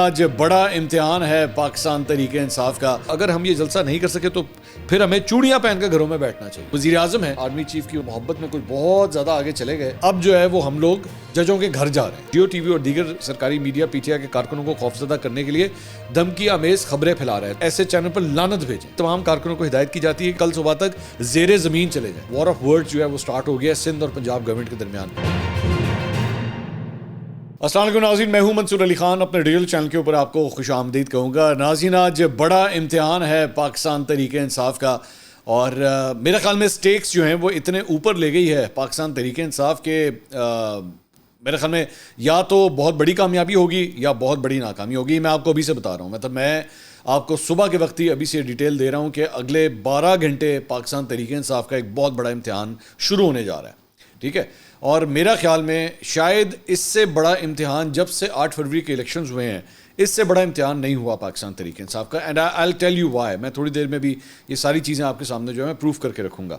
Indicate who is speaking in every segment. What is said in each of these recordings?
Speaker 1: آج بڑا امتحان ہے پاکستان تحریک انصاف کا. اگر ہم یہ جلسہ نہیں کر سکے تو پھر ہمیں چوڑیاں پہن کے گھروں میں بیٹھنا چاہیے. وزیر اعظم ہے, آرمی چیف کی محبت میں کچھ بہت زیادہ آگے چلے گئے. اب جو ہے وہ ہم لوگ ججوں کے گھر جا رہے ہیں. جیو ٹی وی اور دیگر سرکاری میڈیا پی ٹی آئی کے کارکنوں کو خوفزدہ کرنے کے لیے دھمکی آمیز خبریں پھیلا رہے ہیں. ایسے چینل پر لعنت بھیجیں. تمام کارکنوں کو ہدایت کی جاتی ہے کل صبح تک زیر زمین چلے جائیں. وار آف ورڈ جو ہے وہ سٹارٹ ہو گیا سندھ اور پنجاب گورنمنٹ کے درمیان. السلام علیکم ناظرین, میں ہوں منصور علی خان. اپنے ریڈیو چینل کے اوپر آپ کو خوش آمدید کہوں گا. ناظرین, آج بڑا امتحان ہے پاکستان تحریک انصاف کا, اور میرے خیال میں سٹیکس جو ہیں وہ اتنے اوپر لے گئی ہے پاکستان تحریک انصاف کے. میرے خیال میں یا تو بہت بڑی کامیابی ہوگی یا بہت بڑی ناکامی ہوگی. میں آپ کو ابھی سے بتا رہا ہوں, مطلب میں آپ کو صبح کے وقت ہی ابھی سے ڈیٹیل دے رہا ہوں کہ اگلے 12 گھنٹے پاکستان تحریک انصاف کا ایک بہت بڑا امتحان شروع ہونے جا رہا ہے. ٹھیک ہے, اور میرا خیال میں شاید اس سے بڑا امتحان جب سے 8 فروری کے الیکشنز ہوئے ہیں اس سے بڑا امتحان نہیں ہوا پاکستان تحریک انصاف کا. And I will tell you why. میں تھوڑی دیر میں بھی یہ ساری چیزیں آپ کے سامنے جو ہے میں پروف کر کے رکھوں گا.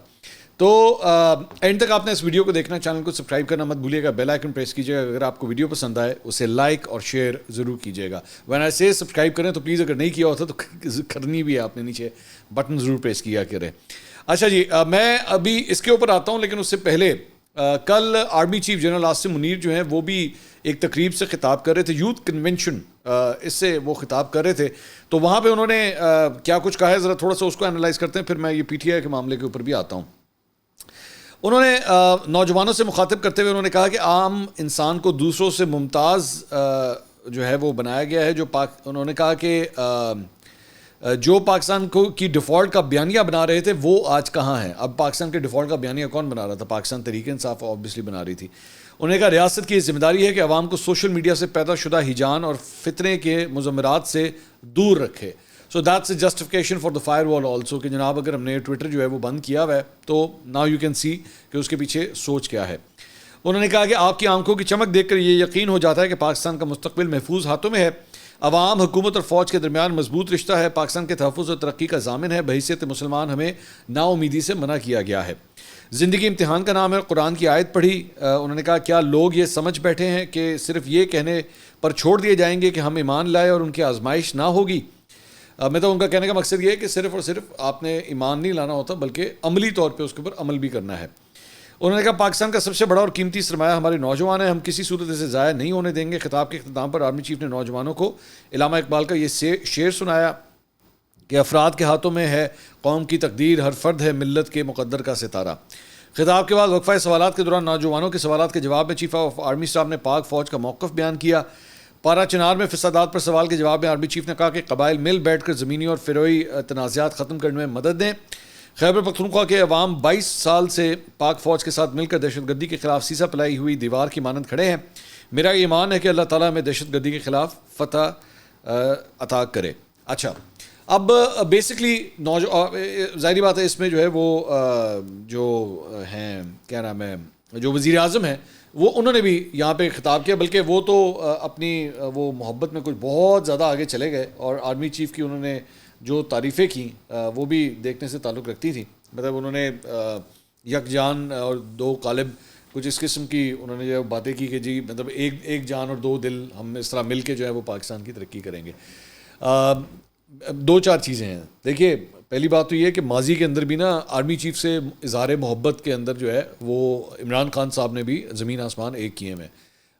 Speaker 1: تو اینڈ تک آپ نے اس ویڈیو کو دیکھنا, چینل کو سبسکرائب کرنا مت بھولیے گا, بیل آئکن پریس کیجیے گا. اگر آپ کو ویڈیو پسند آئے اسے لائک اور شیئر ضرور کیجیے گا. وین آئی سے سبسکرائب کریں تو پلیز اگر نہیں کیا ہوتا تو کرنی بھی ہے آپ نے, نیچے بٹن ضرور پریس کیا کریں. اچھا جی, میں ابھی اس کے اوپر آتا ہوں, لیکن اس سے پہلے کل army chief general Asim Munir جو ہیں وہ بھی ایک تقریب سے خطاب کر رہے تھے, یوتھ کنونشن, اس سے وہ خطاب کر رہے تھے. تو وہاں پہ انہوں نے کیا کچھ کہا ہے, ذرا تھوڑا سا اس کو انالائز کرتے ہیں, پھر میں یہ پی ٹی آئی کے معاملے کے اوپر بھی آتا ہوں. انہوں نے نوجوانوں سے مخاطب کرتے ہوئے انہوں نے کہا کہ عام انسان کو دوسروں سے ممتاز جو ہے وہ بنایا گیا ہے. انہوں نے کہا کہ جو پاکستان کو کی ڈیفالٹ کا بیانیہ بنا رہے تھے وہ آج کہاں ہیں. اب پاکستان کے ڈیفالٹ کا بیانیہ کون بنا رہا تھا؟ پاکستان تحریک انصاف آبویسلی بنا رہی تھی. انہوں نے کہا ریاست کی یہ ذمہ داری ہے کہ عوام کو سوشل میڈیا سے پیدا شدہ ہیجان اور فتنے کے مضمرات سے دور رکھے. So that's a justification for the fire وال آلسو, کہ جناب اگر ہم نے ٹویٹر جو ہے وہ بند کیا ہوا ہے تو ناؤ یو کین سی کہ اس کے پیچھے سوچ کیا ہے. انہوں نے کہا کہ آپ کی آنکھوں کی چمک دیکھ کر یہ یقین ہو جاتا ہے کہ پاکستان کا مستقبل محفوظ ہاتھوں میں ہے. عوام, حکومت اور فوج کے درمیان مضبوط رشتہ ہے. پاکستان کے تحفظ اور ترقی کا ضامن ہے. بحیثیت مسلمان ہمیں نا امیدی سے منع کیا گیا ہے. زندگی امتحان کا نام ہے. قرآن کی آیت پڑھی. انہوں نے کہا کیا لوگ یہ سمجھ بیٹھے ہیں کہ صرف یہ کہنے پر چھوڑ دیے جائیں گے کہ ہم ایمان لائے اور ان کی آزمائش نہ ہوگی. مطلب ان کا کہنے کا مقصد یہ ہے کہ صرف اور صرف آپ نے ایمان نہیں لانا ہوتا بلکہ عملی طور پہ اس کے اوپر عمل بھی کرنا ہے. انہوں نے کہا پاکستان کا سب سے بڑا اور قیمتی سرمایہ ہمارے نوجوان ہیں. ہم کسی صورت سے ضائع نہیں ہونے دیں گے. خطاب کے اختتام پر آرمی چیف نے نوجوانوں کو علامہ اقبال کا یہ شعر سنایا کہ افراد کے ہاتھوں میں ہے قوم کی تقدیر, ہر فرد ہے ملت کے مقدر کا ستارہ. خطاب کے بعد وقفہ سوالات کے دوران نوجوانوں کے سوالات کے جواب میں چیف آف آرمی صاحب نے پاک فوج کا موقف بیان کیا. پارا چنار میں فسادات پر سوال کے جواب میں آرمی چیف نے کہا کہ قبائل مل بیٹھ کر زمینی اور فروئی تنازعات ختم کرنے میں مدد دیں. خیبر پختونخوا کے عوام 22 سال سے پاک فوج کے ساتھ مل کر دہشت گردی کے خلاف سیسا پلائی ہوئی دیوار کی مانند کھڑے ہیں. میرا ایمان ہے کہ اللہ تعالیٰ ہمیں دہشت گردی کے خلاف فتح عطا کرے. اچھا, اب بیسکلی ظاہری بات ہے اس میں جو ہے وہ جو ہیں کیا نام ہے جو وزیر اعظم ہیں وہ انہوں نے بھی یہاں پہ خطاب کیا, بلکہ وہ تو اپنی وہ محبت میں کچھ بہت زیادہ آگے چلے گئے. اور آرمی چیف کی انہوں نے جو تعریفیں کیں وہ بھی دیکھنے سے تعلق رکھتی تھیں. مطلب انہوں نے یک جان اور دو قالب کچھ اس قسم کی انہوں نے جو باتیں کی کہ جی مطلب ایک جان اور دو دل, ہم اس طرح مل کے جو ہے وہ پاکستان کی ترقی کریں گے. 2-4 چیزیں ہیں. دیکھیے, پہلی بات تو یہ ہے کہ ماضی کے اندر بھی نا آرمی چیف سے اظہار محبت کے اندر جو ہے وہ عمران خان صاحب نے بھی زمین آسمان ایک کیے ہیں.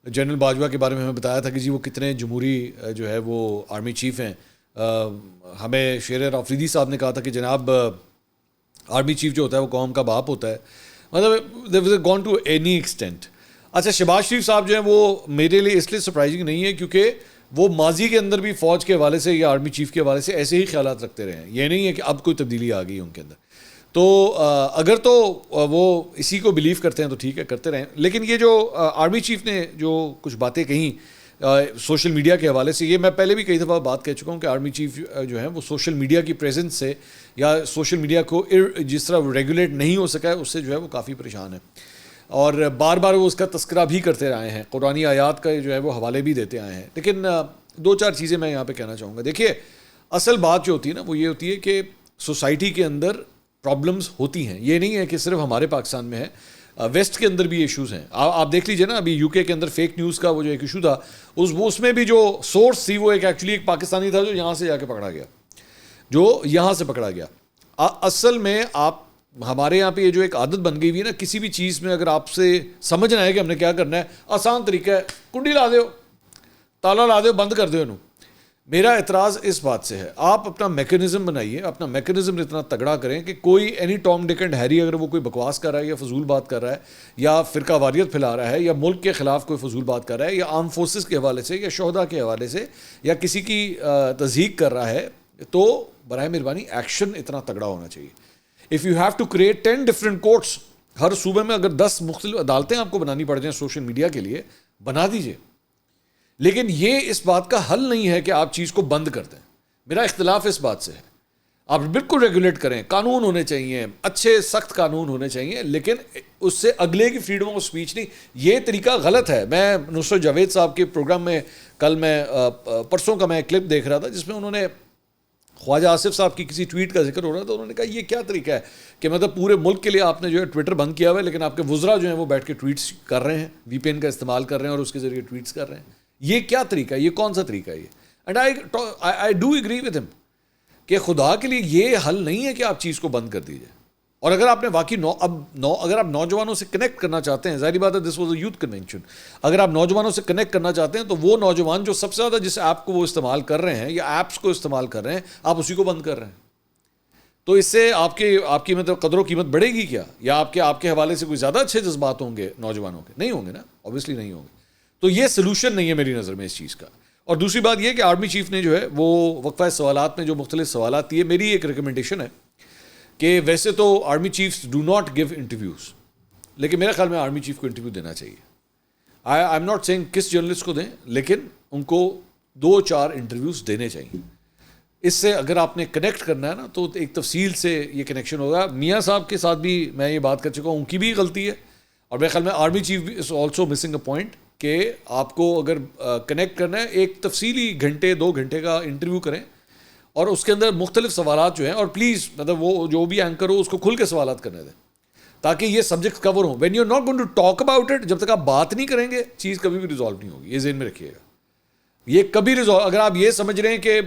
Speaker 1: جنرل باجوہ کے بارے میں ہمیں بتایا تھا کہ جی وہ کتنے جمہوری جو ہے وہ آرمی چیف ہیں. ہمیں شیر آفریدی صاحب نے کہا تھا کہ جناب آرمی چیف جو ہوتا ہے وہ قوم کا باپ ہوتا ہے. مطلب they was gone to any extent. اچھا, شہباز شریف صاحب جو ہیں وہ میرے لیے اس لیے سرپرائزنگ نہیں ہے کیونکہ وہ ماضی کے اندر بھی فوج کے حوالے سے یا آرمی چیف کے حوالے سے ایسے ہی خیالات رکھتے رہے ہیں. یہ نہیں ہے کہ اب کوئی تبدیلی آ گئی ان کے اندر. تو اگر تو وہ اسی کو بلیو کرتے ہیں تو ٹھیک ہے, کرتے رہیں. لیکن یہ جو آرمی چیف نے جو کچھ باتیں کہیں سوشل میڈیا کے حوالے سے, یہ میں پہلے بھی کئی دفعہ بات کہہ چکا ہوں کہ آرمی چیف جو ہیں وہ سوشل میڈیا کی پریزنس سے یا سوشل میڈیا کو جس طرح ریگولیٹ نہیں ہو سکا ہے اس سے جو ہے وہ کافی پریشان ہے. اور بار بار وہ اس کا تذکرہ بھی کرتے رہے ہیں, قرآنی آیات کا جو ہے وہ حوالے بھی دیتے آئے ہیں. لیکن 2-4 چیزیں میں یہاں پہ کہنا چاہوں گا. دیکھیے, اصل بات جو ہوتی ہے نا وہ یہ ہوتی ہے کہ سوسائٹی کے اندر پرابلمز ہوتی ہیں. یہ نہیں ہے کہ صرف ہمارے پاکستان میں ہے. ویسٹ کے اندر بھی ایشوز ہیں. آپ دیکھ لیجیے نا, ابھی یو کے اندر فیک نیوز کا وہ جو ایک ایشو تھا, اس میں بھی جو سورس تھی وہ ایکچولی ایک پاکستانی تھا جو یہاں سے جا کے پکڑا گیا. اصل میں آپ ہمارے یہاں پہ یہ جو ایک عادت بن گئی ہوئی ہے نا, کسی بھی چیز میں اگر آپ سے سمجھ نہ آئے کہ ہم نے کیا کرنا ہے, آسان طریقہ ہے, کنڈی لا دو, تالا لا دو, بند کر دو انہوں. میرا اعتراض اس بات سے ہے, آپ اپنا میکینزم بنائیے, اپنا میکینزم اتنا تگڑا کریں کہ کوئی اینی ٹام ڈک اینڈ ہیری اگر وہ کوئی بکواس کر رہا ہے یا فضول بات کر رہا ہے یا فرقہ واریت پھیلا رہا ہے یا ملک کے خلاف کوئی فضول بات کر رہا ہے یا آرم فورسز کے حوالے سے یا شہداء کے حوالے سے یا کسی کی تضحیق کر رہا ہے, تو برائے مہربانی ایکشن اتنا تگڑا ہونا چاہیے. If you have to create 10 different courts, ہر صوبے میں اگر 10 مختلف عدالتیں آپ کو بنانی پڑ جائیں سوشل میڈیا کے لیے, بنا دیجیے. لیکن یہ اس بات کا حل نہیں ہے کہ آپ چیز کو بند کر دیں. میرا اختلاف اس بات سے ہے. آپ بالکل ریگولیٹ کریں, قانون ہونے چاہیے, اچھے سخت قانون ہونے چاہیے, لیکن اس سے اگلے کی فریڈم آف اسپیچ نہیں. یہ طریقہ غلط ہے. میں نصرت جاوید صاحب کے پروگرام میں پرسوں کا میں کلپ دیکھ رہا تھا جس میں انہوں نے خواجہ آصف صاحب کی کسی ٹویٹ کا ذکر ہو رہا تھا. انہوں نے کہا یہ کیا طریقہ ہے کہ مطلب پورے ملک کے لیے آپ نے جو ہے ٹویٹر بند کیا ہوا ہے, لیکن آپ کے وزراء جو ہیں وہ بیٹھ کے ٹویٹس کر رہے ہیں, وی پی این کا استعمال کر رہے ہیں اور اس کے ذریعے ٹویٹس کر رہے ہیں. یہ کیا طریقہ ہے, یہ کون سا طریقہ ہے یہ؟ And I do agree with ہم کہ خدا کے لیے یہ حل نہیں ہے کہ آپ چیز کو بند کر دیجیے. اور اگر آپ نے واقعی اگر آپ نوجوانوں سے کنیکٹ کرنا چاہتے ہیں, ظاہری بات ہے this was a youth convention, اگر آپ نوجوانوں سے کنیکٹ کرنا چاہتے ہیں تو وہ نوجوان جو سب سے زیادہ جس ایپ کو وہ استعمال کر رہے ہیں یا ایپس کو استعمال کر رہے ہیں, آپ اسی کو بند کر رہے ہیں. تو اس سے آپ کی مطلب قدر و قیمت بڑھے گی کیا؟ یا آپ کے حوالے سے کوئی زیادہ اچھے جذبات ہوں گے نوجوانوں کے؟ نہیں ہوں گے نا, اوبویسلی نہیں ہوں گے. تو یہ سلوشن نہیں ہے میری نظر میں اس چیز کا. اور دوسری بات یہ کہ آرمی چیف نے جو ہے وہ وقفہ سوالات میں جو مختلف سوالات دیے, میری ایک ریکمنڈیشن ہے کہ ویسے تو army chiefs do not give interviews, لیکن میرے خیال میں آرمی چیف کو انٹرویو دینا چاہیے. آئی ایم ناٹ سینگ کس جرنلسٹ کو دیں, لیکن ان کو 2-4 انٹرویوز دینے چاہیے. اس سے اگر آپ نے کنیکٹ کرنا ہے نا تو ایک تفصیل سے یہ کنیکشن ہوگا. میاں صاحب کے ساتھ بھی میں یہ بات کر چکا ہوں, ان کی بھی غلطی ہے, اور میرے خیال میں آرمی چیف بھی is also missing a point کہ آپ کو اگر کنیکٹ کرنا ہے ایک تفصیلی 1-2 گھنٹے کا انٹرویو کریں اور اس کے اندر مختلف سوالات جو ہیں, اور پلیز مطلب وہ جو بھی اینکر ہو اس کو کھل کے سوالات کرنے دیں تاکہ یہ سبجیکٹ کور ہوں. When you are not going to talk about it, جب تک آپ بات نہیں کریں گے چیز کبھی بھی ریزالو نہیں ہوگی. یہ ذہن میں رکھیے گا, یہ کبھی اگر آپ یہ سمجھ رہے ہیں کہ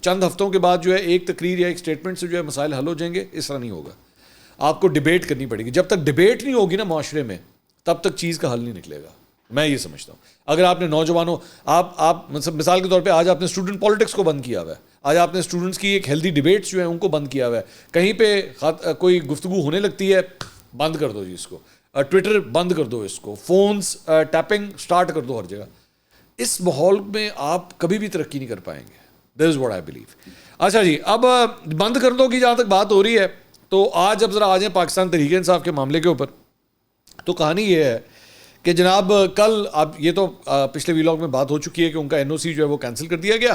Speaker 1: چند ہفتوں کے بعد جو ہے ایک تقریر یا ایک اسٹیٹمنٹ سے جو ہے مسائل حل ہو جائیں گے, اس طرح نہیں ہوگا. آپ کو ڈیبیٹ کرنی پڑے گی. جب تک ڈیبیٹ نہیں ہوگی نا معاشرے میں, تب تک چیز کا حل نہیں نکلے گا. میں یہ سمجھتا ہوں. اگر آپ نے نوجوانوں آپ مثال کے طور پہ آج آپ نے اسٹوڈنٹ پالیٹکس کو بند کیا ہوا ہے, آج آپ نے اسٹوڈنٹس کی ایک ہیلدی ڈیبیٹس جو ہیں ان کو بند کیا ہوا ہے, کہیں پہ کوئی گفتگو ہونے لگتی ہے, بند کر دو جی اس کو, ٹویٹر بند کر دو اس کو, فونز ٹیپنگ سٹارٹ کر دو ہر جگہ. اس ماحول میں آپ کبھی بھی ترقی نہیں کر پائیں گے. That is what I believe. اچھا جی, اب بند کر دو کی جہاں تک بات ہو رہی ہے, تو آج اب ذرا آ جائیں پاکستان تحریک انصاف کے معاملے کے اوپر. تو کہانی یہ ہے کہ جناب کل اب یہ تو پچھلے ویلاگ میں بات ہو چکی ہے کہ ان کا این او سی جو ہے وہ کینسل کر دیا گیا,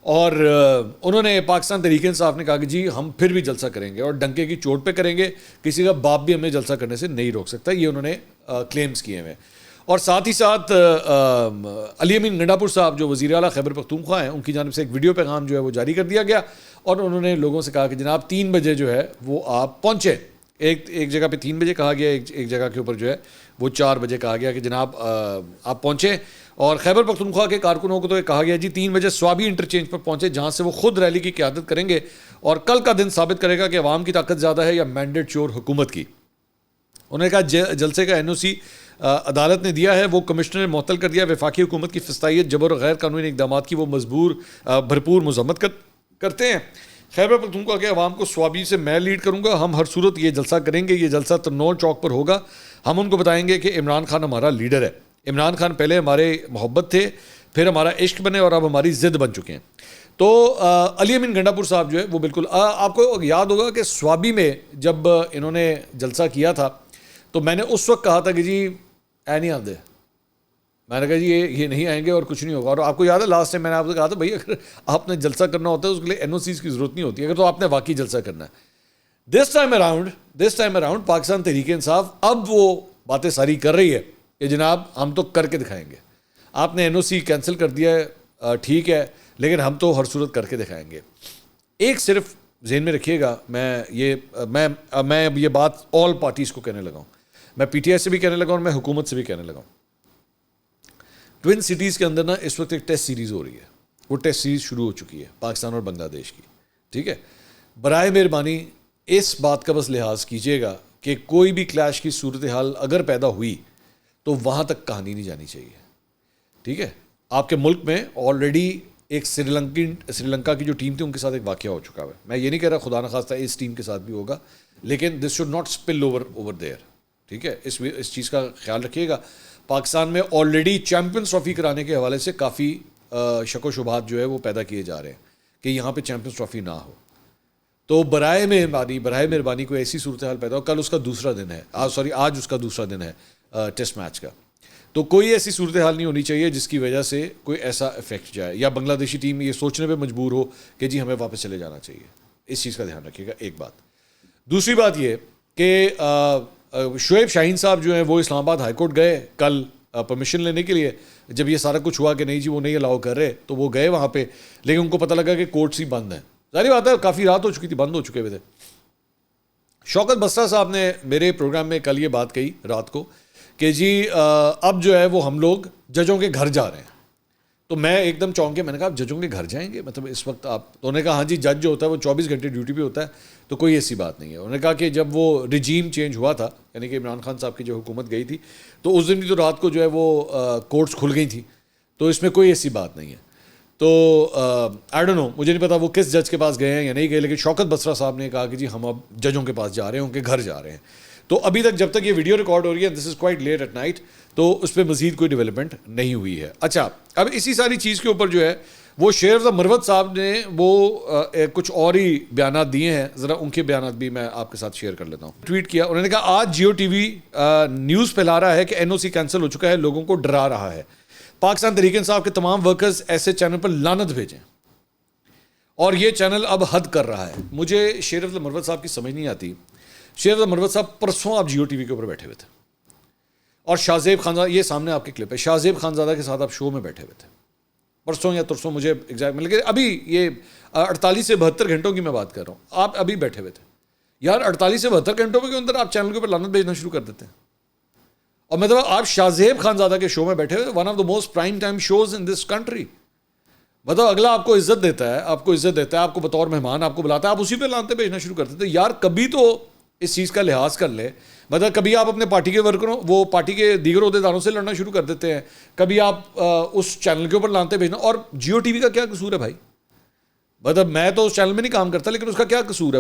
Speaker 1: اور انہوں نے پاکستان تحریک انصاف نے کہا کہ جی ہم پھر بھی جلسہ کریں گے اور ڈنکے کی چوٹ پہ کریں گے, کسی کا باپ بھی ہمیں جلسہ کرنے سے نہیں روک سکتا. یہ انہوں نے کلیمز کیے ہوئے. اور ساتھ ہی ساتھ علی امین گنڈا پور صاحب جو وزیر اعلیٰ خیبر پختونخوا ہیں, ان کی جانب سے ایک ویڈیو پیغام جو ہے وہ جاری کر دیا گیا, اور انہوں نے لوگوں سے کہا کہ جناب 3 بجے جو ہے وہ آپ پہنچیں. ایک جگہ پہ 3 بجے کہا گیا, ایک جگہ کے اوپر جو ہے وہ 4 بجے کہا گیا کہ جناب آپ پہنچیں. اور خیبر پختونخوا کے کارکنوں کو تو یہ کہا گیا جی 3 بجے سوابی انٹرچینج پر پہنچے, جہاں سے وہ خود ریلی کی قیادت کریں گے, اور کل کا دن ثابت کرے گا کہ عوام کی طاقت زیادہ ہے یا مینڈیٹ چور حکومت کی. انہوں نے کہا جلسے کا این او سی عدالت نے دیا ہے, وہ کمشنر نے معطل کر دیا. وفاقی حکومت کی فسطائیت, جبر اور غیر قانونی اقدامات کی وہ بھرپور مذمت کرتے ہیں. خیبر پختونخوا کے عوام کو سوابی سے میں لیڈ کروں گا, ہم ہر صورت یہ جلسہ کریں گے. یہ جلسہ ترنول چوک پر ہوگا. ہم ان کو بتائیں گے کہ عمران خان ہمارا لیڈر ہے. عمران خان پہلے ہمارے محبت تھے, پھر ہمارا عشق بنے, اور اب ہماری ضد بن چکے ہیں. تو علی امین گنڈا پور صاحب جو ہے وہ بالکل, آپ کو یاد ہوگا کہ سوابی میں جب انہوں نے جلسہ کیا تھا تو میں نے اس وقت کہا تھا کہ جی اے نہیں آتے, میں نے کہا جی یہ نہیں آئیں گے اور کچھ نہیں ہوگا. اور آپ کو یاد ہے لاسٹ ٹائم میں نے آپ سے کہا تھا بھائی اگر آپ نے جلسہ کرنا ہوتا ہے اس کے لیے این او سیز کی ضرورت نہیں ہوتی, اگر تو آپ نے واقعی جلسہ کرنا ہے. This time around Pakistan Tehreek انصاف اب وہ باتیں ساری کر رہی ہے کہ جناب ہم تو کر کے دکھائیں گے. آپ نے این او سی کینسل کر دیا ہے, ٹھیک ہے, لیکن ہم تو ہر صورت کر کے دکھائیں گے. ایک صرف ذہن میں رکھیے گا, میں اب یہ بات آل پارٹیز کو کہنے لگا ہوں, میں پی ٹی آئی سے بھی کہنے لگا اور میں حکومت سے بھی کہنے لگا ہوں. ٹوئن سٹیز کے اندر نا اس وقت ایک ٹیسٹ سیریز ہو رہی ہے. وہ ٹیسٹ سیریز شروع ہو چکی ہے پاکستان اور بنگلہ دیش کی. ٹھیک ہے, برائے مہربانی اس بات کا بس لحاظ کیجیے گا کہ کوئی بھی کلیش کی صورتحال اگر پیدا ہوئی تو وہاں تک کہانی نہیں جانی چاہیے. ٹھیک ہے, آپ کے ملک میں آلریڈی ایک سری لنکا کی جو ٹیم تھی ان کے ساتھ ایک واقعہ ہو چکا ہے. میں یہ نہیں کہہ رہا خدا نخواستہ اس ٹیم کے ساتھ بھی ہوگا, لیکن this should not spell over there. ٹھیک ہے, اس چیز کا خیال رکھیے گا. پاکستان میں آلریڈی چیمپئنز ٹرافی کرانے کے حوالے سے کافی شک و شبہات جو ہے وہ پیدا کیے جا رہے ہیں کہ یہاں پہ چیمپئنز ٹرافی نہ ہو. تو برائے مہربانی کوئی ایسی صورتحال پیدا ہو. کل اس کا دوسرا دن ہے, آج اس کا دوسرا دن ہے ٹیسٹ میچ کا. تو کوئی ایسی صورتحال نہیں ہونی چاہیے جس کی وجہ سے کوئی ایسا افیکٹ جائے یا بنگلہ دیشی ٹیم یہ سوچنے پہ مجبور ہو کہ جی ہمیں واپس چلے جانا چاہیے. اس چیز کا دھیان رکھیے گا. ایک بات. دوسری بات یہ کہ شعیب شاہین صاحب جو ہیں وہ اسلام آباد ہائی کورٹ گئے کل پرمیشن لینے کے لیے. جب یہ سارا کچھ ہوا کہ نہیں جی وہ نہیں الاؤ کر رہے تو وہ گئے وہاں پہ, لیکن ان کو پتہ لگا کہ کورٹس ہی بند ہیں. ظاہر بات ہے کافی رات ہو چکی تھی, بند ہو چکے ہوئے تھے. شوکت بسرا صاحب نے میرے پروگرام میں کل یہ بات کہی رات کو کہ جی اب جو ہے وہ ہم لوگ ججوں کے گھر جا رہے ہیں. تو میں ایک دم چونکے, میں نے کہا آپ ججوں کے گھر جائیں گے, مطلب اس وقت آپ. تو انہوں نے کہا ہاں جی جج جو ہوتا ہے وہ 24 گھنٹے ڈیوٹی پہ ہوتا ہے, تو کوئی ایسی بات نہیں ہے. انہوں نے کہا کہ جب وہ رجیم چینج ہوا تھا, یعنی کہ عمران خان صاحب کی جو حکومت گئی تھی, تو اس دن بھی تو رات کو جو ہے وہ کورٹس کھل گئی تھیں, تو اس میں کوئی ایسی بات نہیں ہے. تو آئی ڈونٹ نو, مجھے نہیں پتا وہ کس جج کے پاس گئے ہیں یا نہیں گئے, لیکن شوکت بسرا صاحب نے کہا کہ جی ہم اب ججوں کے پاس جا رہے ہیں, ان کے گھر جا رہے ہیں. تو ابھی تک جب تک یہ ویڈیو ریکارڈ ہو رہی ہے, this is quite late at night, تو اس پہ مزید کوئی ڈیولپمنٹ نہیں ہوئی ہے. اچھا, اب اسی ساری چیز کے اوپر جو ہے وہ شیر افضل مروت صاحب نے وہ کچھ اور ہی بیانات دیے ہیں. ذرا ان کے بیانات بھی میں آپ کے ساتھ شیئر کر لیتا ہوں. ٹویٹ کیا انہوں نے, کہا آج جیو ٹی وی نیوز پھیلا رہا ہے کہ این او سی کینسل ہو چکا ہے, لوگوں کو ڈرا رہا ہے. پاکستان تحریک انصاف کے تمام ورکرز ایسے چینل پر لعنت بھیجیں, اور یہ چینل اب حد کر رہا ہے. مجھے شیر افضل مروت صاحب کی سمجھ نہیں آتی. شیر افضل مروت صاحب پرسوں آپ جیو ٹی وی کے اوپر بیٹھے ہوئے تھے, اور شاہ زیب خانزادہ, یہ سامنے آپ کی کلپ ہے, شاہ زیب خانزادہ کے ساتھ آپ شو میں بیٹھے ہوئے تھے پرسوں یا ترسوں, مجھے ایگزیکٹ مل گیا. ابھی یہ 48 سے 72 گھنٹوں کی میں بات کر رہا ہوں, آپ ابھی بیٹھے ہوئے تھے. یار 48 سے 72 گھنٹوں کے اندر آپ چینل کے اوپر لعنت بھیجنا شروع کر دیتے ہیں. اور مطلب آپ شاہ زیب خانزادہ کے شو میں بیٹھے ہوئے, one of the most prime time shows in this country. مطلب اگلا آپ کو عزت دیتا ہے, آپ کو بطور مہمان آپ کو بلاتا ہے, آپ اسی پہ لعنتیں بھیجنا شروع کر دیتے ہیں. یار کبھی تو اس چیز کا لحاظ کر لے. مطلب کبھی آپ اپنے پارٹی کے ورکروں, وہ پارٹی کے دیگر عہدیداروں سے لڑنا شروع کر دیتے ہیں, کبھی آپ اس چینل کے اوپر لانتے بھیجنا. اور جیو ٹی وی کا کیا قصور ہے بھائی؟ مطلب میں تو اس چینل میں نہیں کام کرتا, لیکن اس کا کیا قصور ہے؟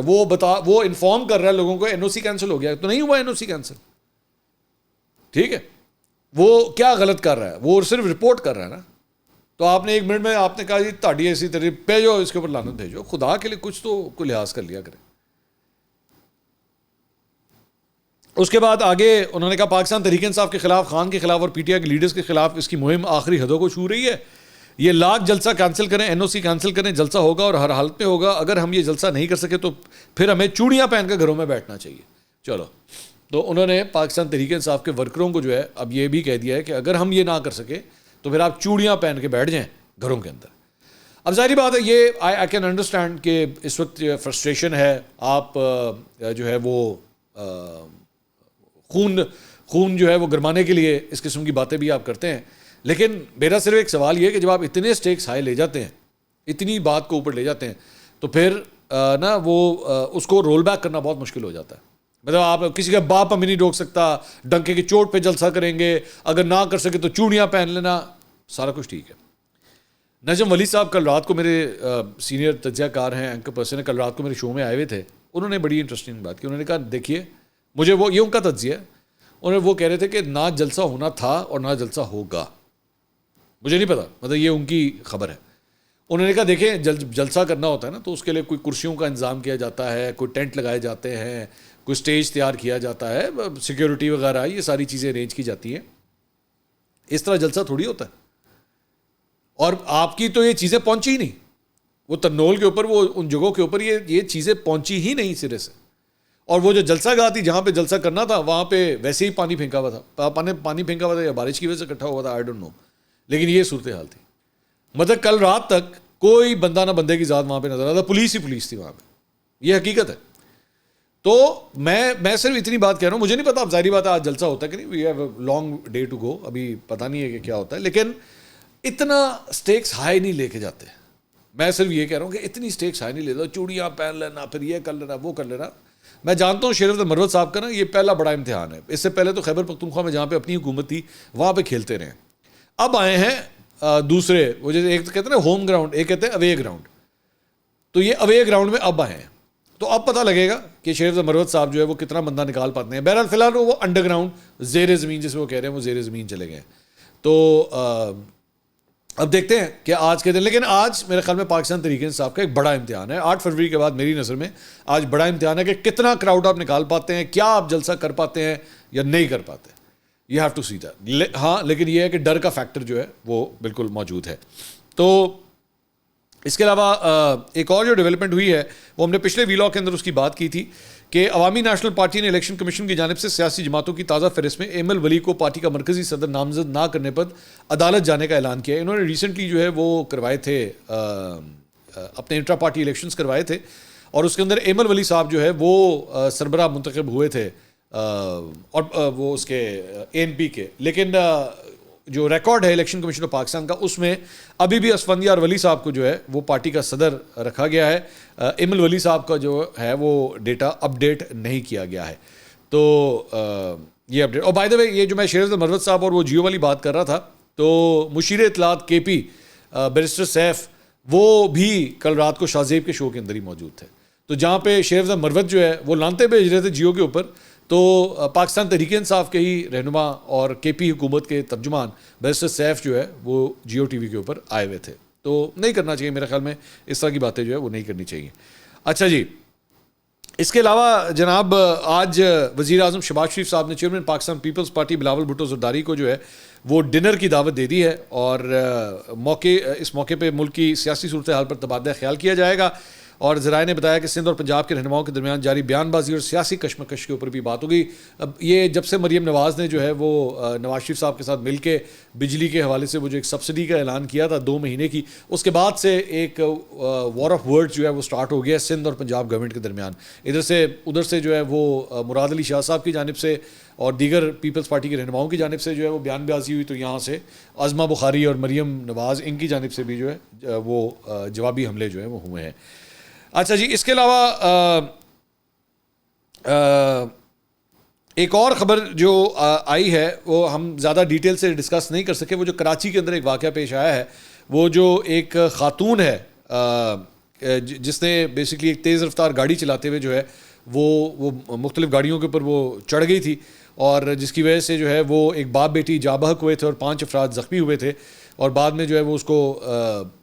Speaker 1: وہ انفارم کر رہا ہے لوگوں کو این او سی کینسل ہو گیا, تو نہیں ہوا این او سی کینسل. ٹھیک ہے, وہ کیا غلط کر رہا ہے؟ وہ صرف رپورٹ کر رہا ہے نا. تو آپ نے 1 منٹ میں آپ نے کہا جی تاڑی ایسی طرح بھیجو, اس کے اوپر لعنت بھیجو. خدا کے لیے کچھ تو کوئی لحاظ کر لیا کرے. اس کے بعد آگے انہوں نے کہا پاکستان تحریک انصاف کے خلاف, خان کے خلاف اور پی ٹی آئی کے لیڈرز کے خلاف اس کی مہم آخری حدوں کو چھو رہی ہے. یہ لاکھ جلسہ کینسل کریں, این او سی کینسل کریں, جلسہ ہوگا اور ہر حالت میں ہوگا. اگر ہم یہ جلسہ نہیں کر سکے تو پھر ہمیں چوڑیاں پہن کے گھروں میں بیٹھنا چاہیے. چلو, تو انہوں نے پاکستان تحریک انصاف کے ورکروں کو جو ہے اب یہ بھی کہہ دیا ہے کہ اگر ہم یہ نہ کر سکے تو پھر آپ چوڑیاں پہن کے بیٹھ جائیں گھروں کے اندر. اب ظاہری بات ہے یہ آئی کین انڈرسٹینڈ کہ اس وقت فرسٹریشن ہے, آپ جو ہے وہ خون جو ہے وہ گرمانے کے لیے اس قسم کی باتیں بھی آپ کرتے ہیں. لیکن میرا صرف ایک سوال یہ ہے کہ جب آپ اتنے سٹیکس ہائی لے جاتے ہیں, اتنی بات کو اوپر لے جاتے ہیں, تو پھر نا وہ اس کو رول بیک کرنا بہت مشکل ہو جاتا ہے. مطلب آپ کسی کا باپ ہمیں نہیں روک سکتا, ڈنکے کی چوٹ پہ جلسہ کریں گے, اگر نہ کر سکے تو چوڑیاں پہن لینا, سارا کچھ ٹھیک ہے. نجم ولی صاحب کل رات کو میرے سینئر تجزیہ کار ہیں, اینکر پرسن کل رات کو میرے شو میں آئے ہوئے تھے. انہوں نے بڑی انٹرسٹنگ بات کی. انہوں نے کہا دیکھیے مجھے وہ یہ ان کا تجزیہ ہے, انہوں نے وہ کہہ رہے تھے کہ نہ جلسہ ہونا تھا اور نہ جلسہ ہوگا. مجھے نہیں پتا, مطلب یہ ان کی خبر ہے. انہوں نے کہا دیکھیں جلسہ کرنا ہوتا ہے نا تو اس کے لیے کوئی کرسیوں کا انتظام کیا جاتا ہے, کوئی ٹینٹ لگائے جاتے ہیں, کوئی سٹیج تیار کیا جاتا ہے, سیکیورٹی وغیرہ, یہ ساری چیزیں ارینج کی جاتی ہیں. اس طرح جلسہ تھوڑی ہوتا ہے. اور آپ کی تو یہ چیزیں پہنچی ہی نہیں, وہ ترنول کے اوپر, وہ ان جگہوں کے اوپر یہ چیزیں پہنچی ہی نہیں سرے سے. اور وہ جو جلسہ گاہ تھی جہاں پہ جلسہ کرنا تھا وہاں پہ ویسے ہی پانی پھینکا ہوا تھا, پانی پھینکا ہوا تھا یا بارش کی وجہ سے اکٹھا ہوا تھا, آئی ڈونٹ نو. لیکن یہ صورتحال تھی. مطلب کل رات تک کوئی بندہ نہ بندے کی ذات وہاں پہ نظر آتا, پولیس ہی پولیس تھی وہاں پہ. یہ حقیقت ہے. تو میں صرف اتنی بات کہہ رہا ہوں, مجھے نہیں پتا, اب ظاہری بات ہے آج جلسہ ہوتا ہے کہ نہیں, we have a long day to go, ابھی پتہ نہیں ہے کہ کیا ہوتا ہے, لیکن اتنا سٹیکس ہائی نہیں لے کے جاتے. میں صرف یہ کہہ رہا ہوں کہ اتنی سٹیکس ہائی نہیں لیتا, چوڑیاں پہن لینا, پھر یہ کر لینا, وہ کر لینا. میں جانتا ہوں شیخ رفیع مروت صاحب کا نا یہ پہلا بڑا امتحان ہے. اس سے پہلے تو خیبر پختونخوا میں جہاں پہ اپنی حکومت تھی وہاں پہ کھیلتے رہے. اب آئے ہیں دوسرے, وہ جیسے ایک کہتے ہیں نا ہوم گراؤنڈ, ایک کہتے ہیں اوے گراؤنڈ, تو یہ اوے گراؤنڈ میں اب آئے ہیں. تو اب پتہ لگے گا کہ شیخ رفیع مروت صاحب جو ہے وہ کتنا بندہ نکال پاتے ہیں. بہرحال فی الحال وہ انڈر گراؤنڈ زیر زمین جسے وہ کہہ رہے ہیں, وہ زیر زمین چلے گئے. تو اب دیکھتے ہیں کہ آج کے دن, لیکن آج میرے خیال میں پاکستان تحریک انصاف کا ایک بڑا امتحان ہے. 8 فروری کے بعد میری نظر میں آج بڑا امتحان ہے کہ کتنا کراؤڈ آپ نکال پاتے ہیں, کیا آپ جلسہ کر پاتے ہیں یا نہیں کر پاتے. You have to see that. ہاں لیکن یہ ہے کہ ڈر کا فیکٹر جو ہے وہ بالکل موجود ہے. تو اس کے علاوہ ایک اور جو ڈیولپمنٹ ہوئی ہے وہ ہم نے پچھلے ویلاگ کے اندر اس کی بات کی تھی کہ عوامی نیشنل پارٹی نے الیکشن کمیشن کی جانب سے سیاسی جماعتوں کی تازہ فہرست میں ایمل ولی کو پارٹی کا مرکزی صدر نامزد نہ کرنے پر عدالت جانے کا اعلان کیا ہے. انہوں نے ریسنٹلی جو ہے وہ کروائے تھے اپنے انٹرا پارٹی الیکشنز کروائے تھے, اور اس کے اندر ایمل ولی صاحب جو ہے وہ سربراہ منتخب ہوئے تھے, اور وہ اس کے ANP کے. لیکن جو ریکارڈ ہے الیکشن کمیشن آف پاکستان کا, اس میں ابھی بھی اسفندیار ولی صاحب کو جو ہے وہ پارٹی کا صدر رکھا گیا ہے. ایمل ولی صاحب کا جو ہے وہ ڈیٹا اپ ڈیٹ نہیں کیا گیا ہے. تو یہ اپ ڈیٹ, اور بائی دا وے یہ جو میں شیخ رفیع مروت صاحب اور وہ جیو والی بات کر رہا تھا, تو مشیر اطلاعات KP بیرسٹر سیف وہ بھی کل رات کو شاہ زیب کے شو کے اندر ہی موجود تھے. تو جہاں پہ شیخ رفیع مروت جو ہے وہ لانتے بھیج رہے تھے جیو کے اوپر, تو پاکستان تحریک انصاف کے ہی رہنما اور KP حکومت کے ترجمان بیرسٹر سیف جو ہے وہ جیو TV کے اوپر آئے ہوئے تھے. تو نہیں کرنا چاہیے میرے خیال میں, اس طرح کی باتیں جو ہے وہ نہیں کرنی چاہیے. اچھا جی, اس کے علاوہ جناب آج وزیر اعظم شہباز شریف صاحب نے چیئرمین پاکستان پیپلز پارٹی بلاول بھٹو زرداری کو جو ہے وہ ڈنر کی دعوت دے دی ہے, اور اس موقع پہ ملک کی سیاسی صورتحال پر تبادلہ خیال کیا جائے گا. اور ذرائع نے بتایا کہ سندھ اور پنجاب کے رہنماؤں کے درمیان جاری بیان بازی اور سیاسی کشمکش کے اوپر بھی بات ہوگی. اب یہ جب سے مریم نواز نے جو ہے وہ نواز شریف صاحب کے ساتھ مل کے بجلی کے حوالے سے وہ جو ایک سبسڈی کا اعلان کیا تھا 2 مہینے کی, اس کے بعد سے ایک وار آف ورڈز جو ہے وہ سٹارٹ ہو گیا سندھ اور پنجاب گورنمنٹ کے درمیان. ادھر سے جو ہے وہ مراد علی شاہ صاحب کی جانب سے اور دیگر پیپلز پارٹی کے رہنماؤں کی جانب سے جو ہے وہ بیان بازی ہوئی, تو یہاں سے عظمہ بخاری اور مریم نواز ان کی جانب سے بھی جو ہے وہ جوابی حملے جو ہیں وہ ہوئے ہیں. اچھا جی, اس کے علاوہ ایک اور خبر جو آئی ہے وہ ہم زیادہ ڈیٹیل سے ڈسکس نہیں کر سکے. وہ جو کراچی کے اندر ایک واقعہ پیش آیا ہے, وہ جو ایک خاتون ہے جس نے بیسکلی ایک تیز رفتار گاڑی چلاتے ہوئے جو ہے وہ مختلف گاڑیوں کے اوپر وہ چڑھ گئی تھی, اور جس کی وجہ سے جو ہے وہ ایک باپ بیٹی جاں بحق ہوئے تھے اور 5 افراد زخمی ہوئے تھے, اور بعد میں جو ہے وہ اس کو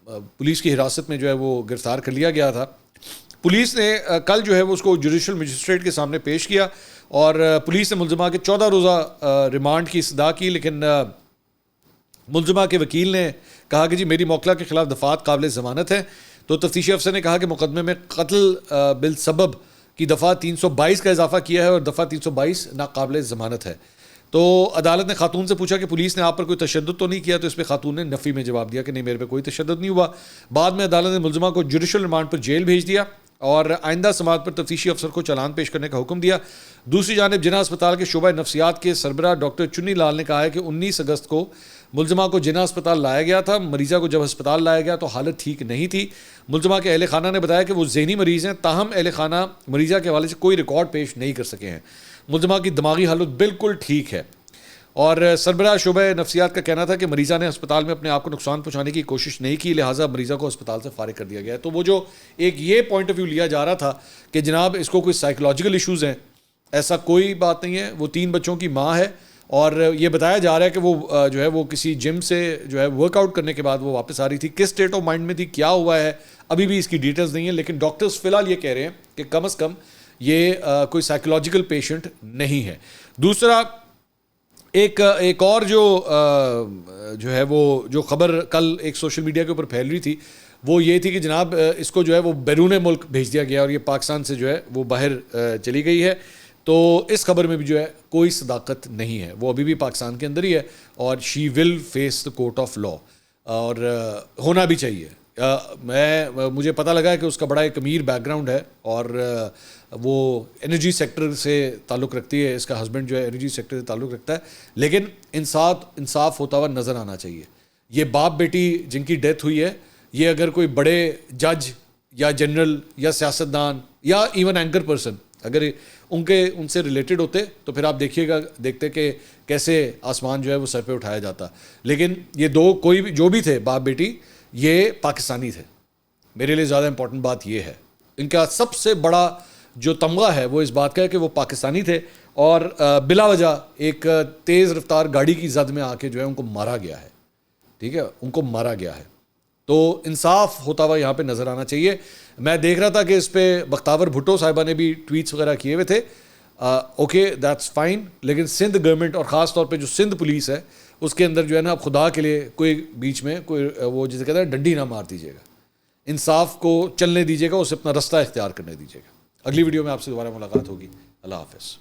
Speaker 1: پولیس کی حراست میں جو ہے وہ گرفتار کر لیا گیا تھا. پولیس نے کل جو ہے وہ اس کو جوڈیشل مجسٹریٹ کے سامنے پیش کیا, اور پولیس نے ملزمہ کے 14 روزہ ریمانڈ کی استدعا کی, لیکن ملزمہ کے وکیل نے کہا کہ جی میری موکلہ کے خلاف دفعات قابل ضمانت ہیں. تو تفتیشی افسر نے کہا کہ مقدمے میں قتل بالسبب کی دفعہ 322 کا اضافہ کیا ہے اور دفعہ 322 ناقابل ضمانت ہے. تو عدالت نے خاتون سے پوچھا کہ پولیس نے آپ پر کوئی تشدد تو نہیں کیا, تو اس پہ خاتون نے نفی میں جواب دیا کہ نہیں میرے پہ کوئی تشدد نہیں ہوا. بعد میں عدالت نے ملزمہ کو جوڈیشل ریمانڈ پر جیل بھیج دیا اور آئندہ سماعت پر تفتیشی افسر کو چالان پیش کرنے کا حکم دیا. دوسری جانب جناح اسپتال کے شعبہ نفسیات کے سربراہ ڈاکٹر چنی لال نے کہا ہے کہ 19 اگست کو ملزمہ کو جناح اسپتال لایا گیا تھا. مریضہ کو جب ہسپتال لایا گیا تو حالت ٹھیک نہیں تھی. ملزمہ کے اہل خانہ نے بتایا کہ وہ ذہنی مریض ہیں, تاہم اہل خانہ مریضہ کے حوالے سے کوئی ریکارڈ پیش نہیں کر سکے ہیں. ملزمہ کی دماغی حالت بالکل ٹھیک ہے, اور سربراہ شعبہ نفسیات کا کہنا تھا کہ مریضہ نے ہسپتال میں اپنے آپ کو نقصان پہنچانے کی کوشش نہیں کی, لہٰذا مریضہ کو ہسپتال سے فارغ کر دیا گیا ہے. تو وہ جو ایک یہ پوائنٹ آف ویو لیا جا رہا تھا کہ جناب اس کو کوئی سائیکولوجیکل ایشوز ہیں, ایسا کوئی بات نہیں ہے. وہ 3 بچوں کی ماں ہے, اور یہ بتایا جا رہا ہے کہ وہ جو ہے وہ کسی جم سے جو ہے ورک آؤٹ کرنے کے بعد وہ واپس آ رہی تھی. کس اسٹیٹ آف مائنڈ میں تھی, کیا ہوا ہے, ابھی بھی اس کی ڈیٹیلز نہیں ہیں, لیکن ڈاکٹرز فی الحال یہ کہہ رہے ہیں کہ کم از کم یہ کوئی سائیکولوجیکل پیشنٹ نہیں ہے. دوسرا ایک اور جو ہے وہ جو خبر کل ایک سوشل میڈیا کے اوپر پھیل رہی تھی وہ یہ تھی کہ جناب اس کو جو ہے وہ بیرون ملک بھیج دیا گیا اور یہ پاکستان سے جو ہے وہ باہر چلی گئی ہے. تو اس خبر میں بھی جو ہے کوئی صداقت نہیں ہے, وہ ابھی بھی پاکستان کے اندر ہی ہے, اور she will face the court of law, اور ہونا بھی چاہیے. مجھے پتہ لگا کہ اس کا بڑا ایک امیر بیک گراؤنڈ ہے اور وہ انرجی سیکٹر سے تعلق رکھتی ہے. اس کا ہسبینڈ جو ہے انرجی سیکٹر سے تعلق رکھتا ہے, لیکن انصاف ہوتا ہوا نظر آنا چاہیے. یہ باپ بیٹی جن کی ڈیتھ ہوئی ہے, یہ اگر کوئی بڑے جج یا جنرل یا سیاستدان یا ایون اینکر پرسن اگر ان سے ریلیٹڈ ہوتے تو پھر آپ دیکھتے کہ کیسے آسمان جو ہے وہ سر پہ اٹھایا جاتا. لیکن یہ دو کوئی بھی جو بھی تھے باپ بیٹی, یہ پاکستانی تھے. میرے لیے زیادہ امپورٹنٹ بات یہ ہے, ان کا سب سے بڑا جو تمغہ ہے وہ اس بات کا ہے کہ وہ پاکستانی تھے اور بلا وجہ ایک تیز رفتار گاڑی کی زد میں آ کے جو ہے ان کو مارا گیا ہے. ٹھیک ہے, ان کو مارا گیا ہے. تو انصاف ہوتا ہوا یہاں پہ نظر آنا چاہیے. میں دیکھ رہا تھا کہ اس پہ بختاور بھٹو صاحبہ نے بھی ٹویٹس وغیرہ کیے ہوئے تھے. اوکے دیٹس فائن, لیکن سندھ گورنمنٹ اور خاص طور پہ جو سندھ پولیس ہے اس کے اندر جو ہے نا, اب خدا کے لیے کوئی بیچ میں کوئی وہ جسے کہتے ہیں ڈنڈی نہ مار دیجیے گا. انصاف کو چلنے دیجیے گا, اسے اپنا رستہ اختیار کرنے دیجیے گا. اگلی ویڈیو میں آپ سے دوبارہ ملاقات ہوگی. اللہ حافظ.